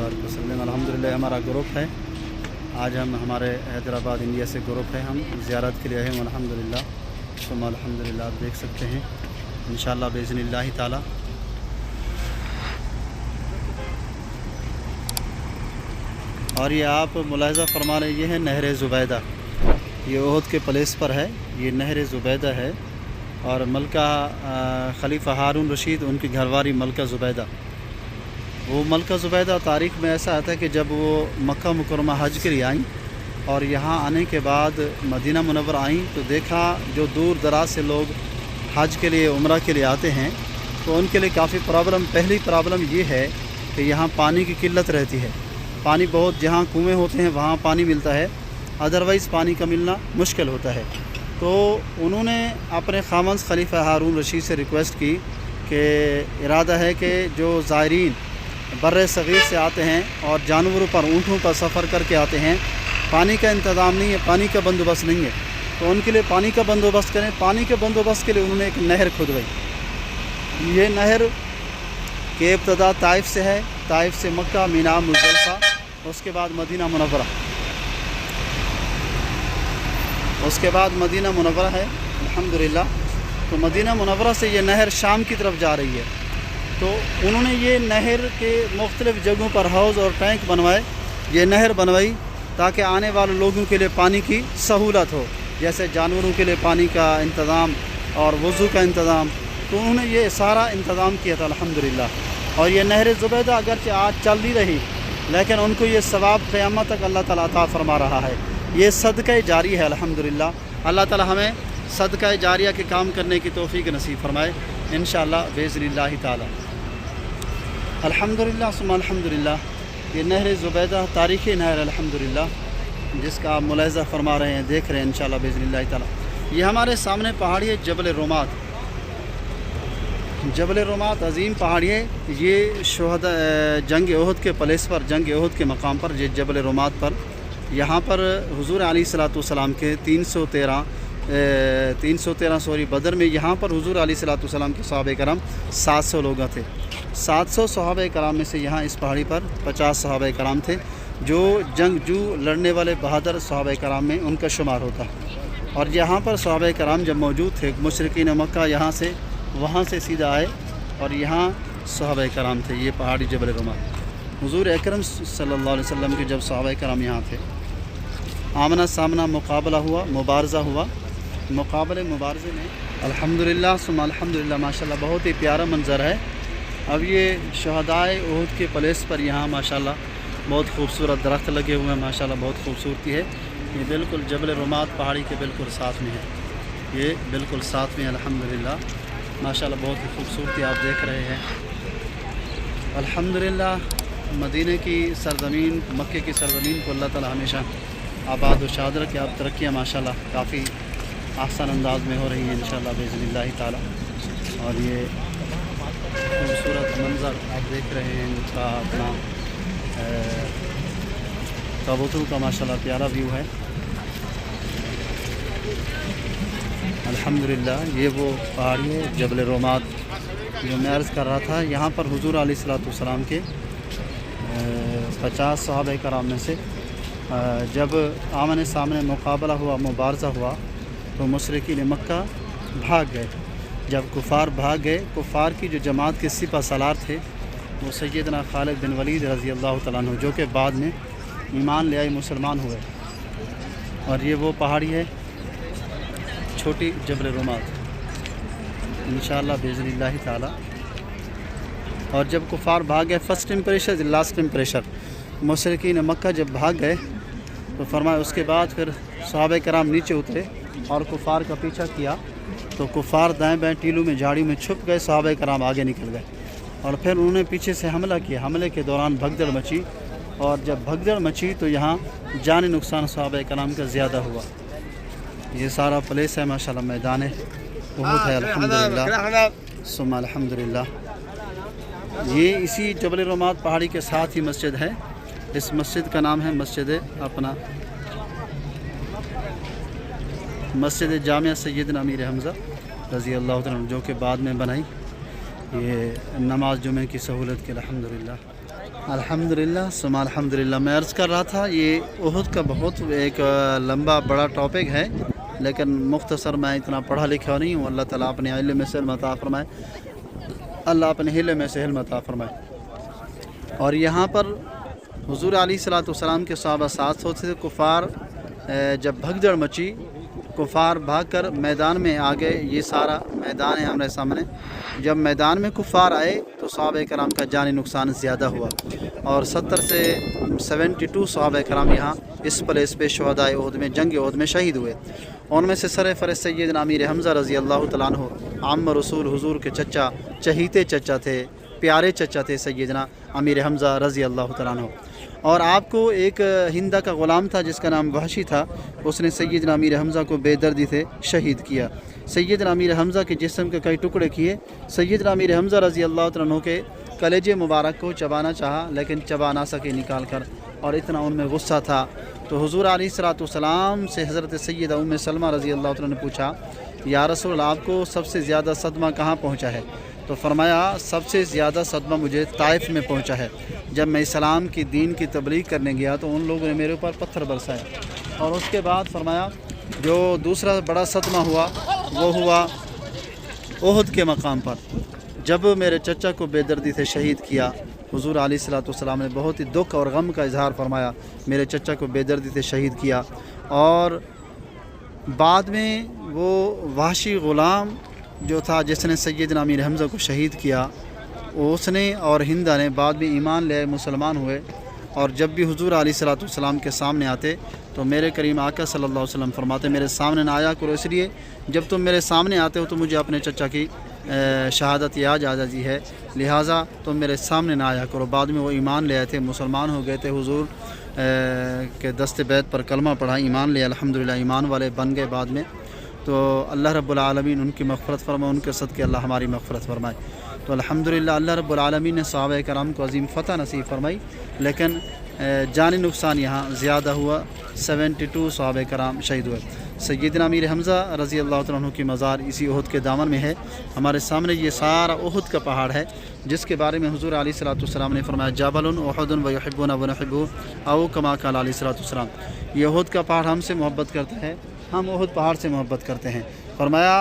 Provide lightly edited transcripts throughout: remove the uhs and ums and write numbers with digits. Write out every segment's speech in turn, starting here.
बारक वसल्लम। अल्हम्दुलिल्लाह हमारा ग्रुप है, आज हम हमारे हैदराबाद इंडिया से ग्रुप है, हम ज़ियारत के लिए आए हैं। अल्हम्दुलिल्लाह सुम्मा अल्हम्दुलिल्लाह, आप देख सकते हैं इंशाअल्लाह बिइज़्निल्लाह ताला। और ये आप मुलाहिज़ा फरमा रहे, ये है नहर ज़ुबैदा, ये ओहद के प्लेस पर है, ये नहर ज़ुबैदा है। और मलका खलीफा हारून रशीद, उनकी घरवाली मलका ज़ुबैदा, वो मलका ज़ुबैदा तारीख़ में ऐसा आता है कि जब वो मक्का मुकरमा हज के लिए आईं और यहाँ आने के बाद मदीना मुनव्वरा आईं तो देखा जो दूर दराज से लोग हज के लिए उम्रा के लिए आते हैं तो उनके लिए काफ़ी प्रॉब्लम, पहली प्रॉब्लम ये है कि यहाँ पानी की किल्लत रहती है। पानी बहुत, जहाँ कुएँ होते हैं वहाँ पानी मिलता है, अदरवाइज़ पानी का मिलना मुश्किल होता है। तो उन्होंने अपने खामंद खलीफा हारून रशीद से रिक्वेस्ट की कि इरादा है कि जो ज़ायरीन बर्र सग़ीर से आते हैं और जानवरों पर, ऊँटों पर सफ़र करके आते हैं, पानी का इंतज़ाम नहीं है, पानी का बंदोबस्त नहीं है, तो उनके लिए पानी का बंदोबस्त करें। पानी के बंदोबस्त के लिए उन्होंने एक नहर खुदवाई। ये नहर के इब्तदा ताइफ से है, ताइफ से मक्का, मीना, मुज़दलिफ़ा, उसके बाद मदीना मुनव्वरा, उसके बाद मदीना मुनव्वरा है अल्हम्दुलिल्लाह। तो मदीना मुनव्वरा से ये नहर शाम की तरफ जा रही है। तो उन्होंने ये नहर के मुख्तलिफ़ जगहों पर हौज़ और टैंक बनवाए, ये नहर बनवाई ताकि आने वाले लोगों के लिए पानी की सहूलत हो, जैसे जानवरों के लिए पानी का इंतज़ाम और वज़ू का इंतज़ाम। तो उन्होंने ये सारा इंतज़ाम किया था अल्हम्दुलिल्लाह। और ये नहर ज़ुबैदा अगरचे आज चल नहीं रही, लेकिन उनको ये सवाब क़यामत तक अल्लाह ताला अता फरमा रहा है। ये सदका जारी है अल्हम्दुलिल्लाह। अल्लाह ताला हमें सदका जारिया के काम करने की तौफ़ीक नसीब फरमाए इंशाअल्लाह बिइज़्निल्लाह ताला। अल्हम्दुलिल्लाह सुम्मा अल्हम्दुलिल्लाह। ये नहर ज़ुबैदा तारीख़ी नहर अल्हम्दुलिल्लाह, जिसका आप मुलाहिज़ा फरमा रहे हैं, देख रहे हैं इंशाअल्लाह बिइज़्निल्लाह ताला। ये हमारे सामने पहाड़ी है जबल रोमात, जबल रोमात अज़ीम पहाड़ी है। ये शोहदा जंग ओहद के प्लेस पर, जंग ओहद के मकाम पर, ये जबल रोमात पर, यहाँ पर हुज़ूर अलैहिस्सलातु वस्सलाम के 313 बदर में यहाँ पर हुज़ूर अलैहिस्सलातु वस्सलाम के सहाबे करम 700 लोग थे। 700 सहाबे कराम में से यहाँ इस पहाड़ी पर 50 सहाबे कराम थे जो जंगजू लड़ने वाले बहादुर सहाबे कराम में उनका शुमार होता। और यहाँ पर सहाबे कराम जब मौजूद थे, मुशरिकीन मक्का यहाँ से वहाँ से सीधा आए और यहाँ सहाबे कराम थे। ये पहाड़ी जबल रोमात, हुज़ूर अकरम सल्लल्लाहु अलैहि वसल्लम के जब सहाबे कराम यहाँ थे, आमना सामना मुकाबला हुआ, मुबारज़ा हुआ। मुकाबले मुबारज़े में अल्हम्दुलिल्लाह सुम्मा अल्हम्दुलिल्लाह माशाल्लाह बहुत ही प्यारा मंज़र है। अब ये शहदाए ओहद के प्लेस पर यहाँ माशाल्लाह बहुत खूबसूरत दरख्त लगे हुए हैं, माशाल्लाह बहुत खूबसूरती है। ये बिल्कुल जबल रोमात पहाड़ी के बिल्कुल साथ में है, ये बिल्कुल साथ में अल्हम्दुलिल्लाह माशाल्लाह बहुत ही खूबसूरती आप देख रहे हैं। अल्हम्दुलिल्लाह मदीने की सरज़मीन, मक्के की सरज़मीन को अल्लाह ताला हमेशा आबाद व शाद रखे। आप तरक्कियाँ माशाल्लाह काफ़ी आसान अंदाज में हो रही हैं इंशाअल्लाह बिइज़्निल्लाह ताला। और ये खूबसूरत मंज़र आप देख रहे हैं, इनका अपना कबूतरों का माशाल्लाह प्यारा व्यू है अल्हम्दुलिल्लाह। ये वो पहाड़ी है जबल रोमात जो मैं अर्ज़ कर रहा था। यहाँ पर हुज़ूर अलैहिस्सलातु वस्सलाम के 50 सहाबे कराम में से जब आमने सामने मुकाबला हुआ, मुबारज़ा हुआ, तो मुशरिकीन मक्का भाग गए। जब कुफ़ार भाग गए, कुफ़ार की जो जमात के सिपा सलार थे वो सैयदना खालिद बिन वलीद रज़ी अल्लाह तआला अन्हु, जो कि बाद में ईमान ले आए, मुसलमान हुए। और ये वो पहाड़ी है छोटी जबल रोमात इंशाअल्लाह बिइज़्निल्लाह ताला। और जब कुफ़ार भाग गए, फ़र्स्ट इम्प्रेशन लास्ट इम्प्रेशन, मुशरिकीन मक्का जब भाग गए तो फरमाया उसके बाद फिर सहाबे कराम नीचे उतरे और कुफ़ार का पीछा किया। तो कुफ़ार दाएं बाएं टीलों में, झाड़ियों में छुप गए, सहाबे कराम आगे निकल गए और फिर उन्होंने पीछे से हमला किया। हमले के दौरान भगदड़ मची और जब भगदड़ मची तो यहाँ जानी नुकसान सहाबे कराम का ज़्यादा हुआ। ये सारा प्लेस है माशाल्लाह, मैदान उहद है अल्हम्दुलिल्लाह सुम्मा अल्हम्दुलिल्लाह। ये इसी जबल रोमात पहाड़ी के साथ ही मस्जिद है। इस मस्जिद का नाम है मस्जिद जामिया सैयदना अमीर हमज़ा रज़ी अल्लाह तआला, जो कि बाद में बनाई। ये नमाज जुमे की सहूलत के अल्हम्दुलिल्लाह। अल्हम्दुलिल्लाह सुमा अल्हम्दुलिल्लाह। मैं अर्ज़ कर रहा था ये उहुद का बहुत एक लंबा बड़ा टॉपिक है, लेकिन मुख्तसर मैं इतना पढ़ा लिखा नहीं हूँ। अल्लाह ताला अपने इल्म में से इल्म अता फरमाए, अल्लाह अपने इल्म में से इल्म अता फरमाए। और यहाँ पर हुज़ूर अलैहिस्सलातु वस्सलाम के सहाबा साथ होते थे। कुफ़ार जब भगदड़ मची, कुफ़ार भागकर मैदान में आ गए। ये सारा मैदान है हमारे सामने। जब मैदान में कुफ़ार आए तो सहाबा कराम का जानी नुकसान ज़्यादा हुआ और 70 से 72 सहाबा कराम यहाँ इस प्लेस पे शुहदाए उहुद में जंग उहुद में शहीद हुए। उनमें से सरफ़रस्त सैयदना अमीर हमज़ा रज़ी अल्लाह तआला अन्हु आम रसूल हुज़ूर के चचा, चहीते चचा थे, प्यारे चचा थे सैयदना अमीर हमज़ा रज़ी अल्लाह तआला अन्हु। और आपको एक हिंदा का ग़ुलाम था जिसका नाम वहशी था, उसने सैयदना अमीर हमज़ा को बेदर्दी से शहीद किया। सैयदना अमीर हमज़ा के जिस्म के कई टुकड़े किए। सैयदना अमीर हमज़ा रज़ी अल्लाह तआला अन्हु के कलेजे मुबारक को चबाना चाहा, लेकिन चबा ना सके निकाल कर, और इतना उनमें गुस्सा था। तो हुज़ूर अलैहिस्सलातु वस्सलाम से हज़रत सैयदा उम्मे सलमा रज़ी अल्लाह तआला ने पूछा, या रसूल आपको सबसे ज़्यादा सदमा कहाँ पहुँचा है? तो फरमाया सबसे ज़्यादा सदमा मुझे ताइफ में पहुंचा है। जब मैं इस्लाम की दीन की तबलीग करने गया तो उन लोगों ने मेरे ऊपर पत्थर बरसाए। और उसके बाद फरमाया जो दूसरा बड़ा सदमा हुआ वो हुआ उहुद के मकाम पर, जब मेरे चचा को बेदर्दी से शहीद किया। हुज़ूर अलैहिस्सलातु वस्सलाम ने बहुत ही दुख और गम का इजहार फरमाया, मेरे चचा को बेदर्दी से शहीद किया। और बाद में वो वहशी ग़ुलाम जो था जिसने सैयदना अमीर हमज़ा को शहीद किया, उसने और हिंदा ने बाद में ईमान ले मुसलमान हुए। और जब भी हुज़ूर अलैहिस्सलातु वस्सलाम के सामने आते तो मेरे करीम आका सल्लल्लाहु अलैहि वसल्लम फरमाते मेरे सामने ना आया करो, इसलिए जब तुम मेरे सामने आते हो तो मुझे अपने चचा की शहादत याद आ जाती है, लिहाजा तुम मेरे सामने ना आया करो। बाद में वो ईमान ले आए थे, मुसलमान हो गए थे। हुज़ूर के दस्ते बैत पर कलमा पढ़ा, ईमान ले, अल्हम्दुलिल्लाह ईमान वाले बन गए बाद में। तो अल्लाह रब्बुल आलमीन उनकी मग़फ़िरत फरमाए, उनके सदक़े अल्लाह हमारी मग़फ़िरत फरमाए। तो अल्हम्दुलिल्लाह अल्लाह रब्बुल आलमीन ने सहाबा कराम को अज़ीम फ़तह नसीब फरमाई, लेकिन जानी नुकसान यहाँ ज़्यादा हुआ। 72 सहाबा कराम शहीद हुए। सैयदना अमीर हमज़ा रज़ी अल्लाह तआला अन्हु की मज़ार इसी उहुद के दामन में है। हमारे सामने ये सारा उहुद का पहाड़ है, जिसके बारे में हुज़ूर अलैहिस्सलातु वस्सलाम ने फरमाया जबलुन उहुदुन व युहिब्बुना व नुहिब्बुहु औ कमा क़ाला अलैहिस्सलातु वस्सलाम। ये उहुद का पहाड़ हमसे मोहब्बत करता है, हम उहुद पहाड़ से मोहब्बत करते हैं। फरमाया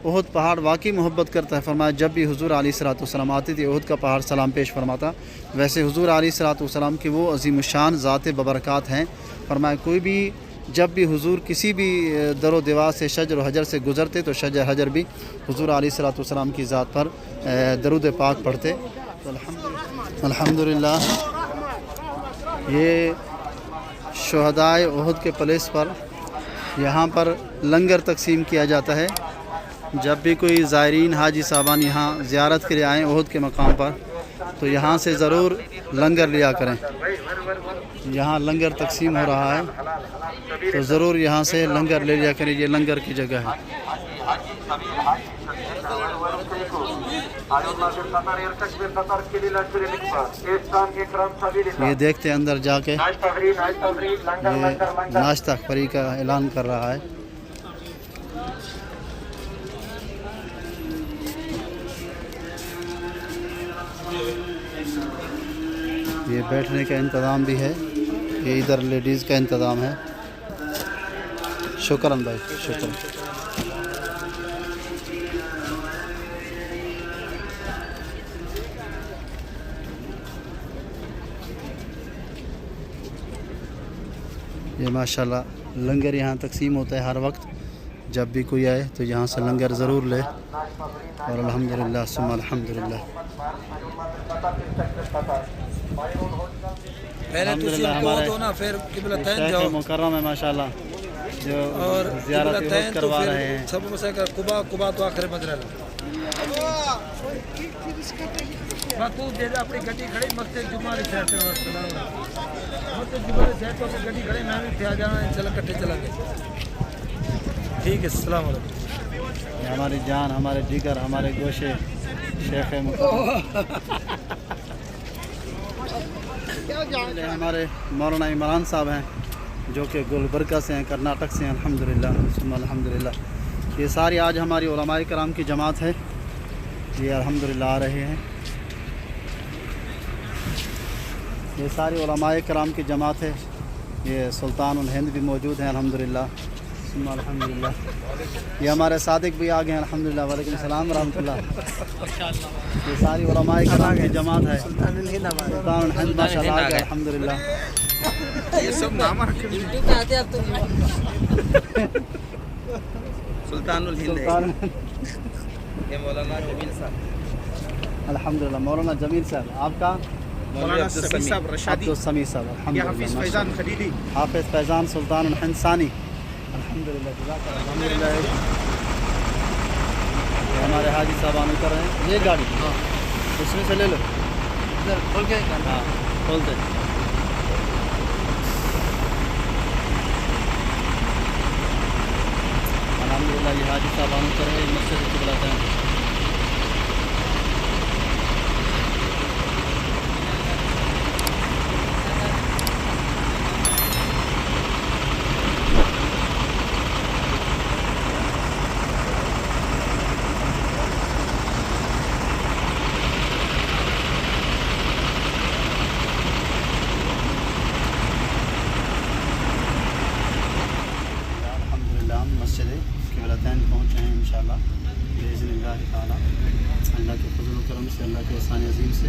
उहुद पहाड़ वाकई मोहब्बत करता है। फरमाया जब भी हुज़ूर अलैहिस्सलातु वस्सलाम आते थे उहुद का पहाड़ सलाम पेश फरमाता। वैसे हुज़ूर अलैहिस्सलातु वस्सलाम की वो अज़ीमुश्शान ज़ात बबरकात हैं। फरमाया कोई भी जब भी हुज़ूर किसी भी दरो दीवार से शजर हजर से गुज़रते तो शजर हजर भी हुज़ूर अलैहिस्सलातु वस्सलाम की ज़ात पर दरूद पाक पढ़ते। तो अल्हम्दुलिल्लाह ये शुहदाए उहुद के प्लेस पर यहाँ पर लंगर तकसीम किया जाता है। जब भी कोई ज़ायरीन हाजी साहबान यहाँ ज़ियारत के लिए आएँ उहुद के मकाम पर तो यहाँ से ज़रूर लंगर लिया करें। यहाँ लंगर तकसीम हो रहा है तो ज़रूर यहाँ से लंगर ले लिया करें, ये लंगर की जगह है। ये देखते हैं अंदर जाके ये नाश्ता फ्री का ऐलान कर रहा है। ये बैठने का इंतज़ाम भी है, ये इधर लेडीज़ का इंतज़ाम है। शुक्रान भाई, शुक्रान। ये माशाल्लाह लंगर यहाँ तकसीम होता है हर वक्त। जब भी कोई आए तो यहाँ से लंगर ज़रूर ले। और अल्हम्दुलिल्लाह सुम्मा अल्हम्दुलिल्लाह। पहले तो हमारे ना फिर किबलतैन जाओ मुकर्रम है माशाल्लाह, जो और ज़ियारत करवा रहे हैं। सब मसे का कुबा कुबा तो आखिर मंजिल बातू दे दे अपनी गड्डी खड़ी मस्ते जुमा दी साइड पे अस्सलाम मस्ते जुमा दी साइड पे गड्डी खड़ी मैं भी आ जाना इंशाल्लाह इकट्ठे चलेंगे। ठीक है, अस्सलाम वालेकुम। हमारी जान, हमारे जिगर, हमारे गोशे शेख मुकर्रम हमारे मौलाना इमरान साहब हैं जो कि गुलबर्गा से हैं, कर्नाटक से हैं। अल्हम्दुलिल्लाह सुम्मा अल्हम्दुलिल्लाह। ये सारी आज हमारी उलमाए कराम की जमात है, ये अल्हम्दुलिल्लाह आ रहे हैं। یہ ساری علماء کرام کی جماعت ہے. یہ سلطان الہند بھی موجود ہیں الحمدللہ. ثم الحمدللہ. یہ ہمارے صادق بھی آ گئے ہیں الحمدللہ. وعلیکم السلام ورحمۃ اللہ. یہ ساری علماء کرام کی جماعت ہے. سلطان الہند ماشاء اللہ آ گئے الحمدللہ. یہ سب نام سلطان الہند ہے. یہ مولانا جمیل صاحب. الحمدللہ. مولانا جمیل صاحب. آپ کا؟ مولانا سمیع صاحب رشادی. عبدالسمیع صاحب یہ الحمدللہ. حافظ فیضان خلیلی. حافظ فیضان سلطان الہند ثانی الحمدللہ. جزاک اللہ. الحمدللہ. یہ ہمارے حاجی صاحبان اتر رہے ہیں. یہ گاڑی اس میں سے لے لو. کھول کے ہاں کھول دیں. الحمدللہ. یہ حاجی صاحبان اتر رہے ہیں مسجد کو بلاتے ہیں. مسجد قبلتین پہنچے ہیں انشاءاللہ باذن اللہ تعالی. اللہ کے فضل و کرم سے, اللہ کے احسان عظیم سے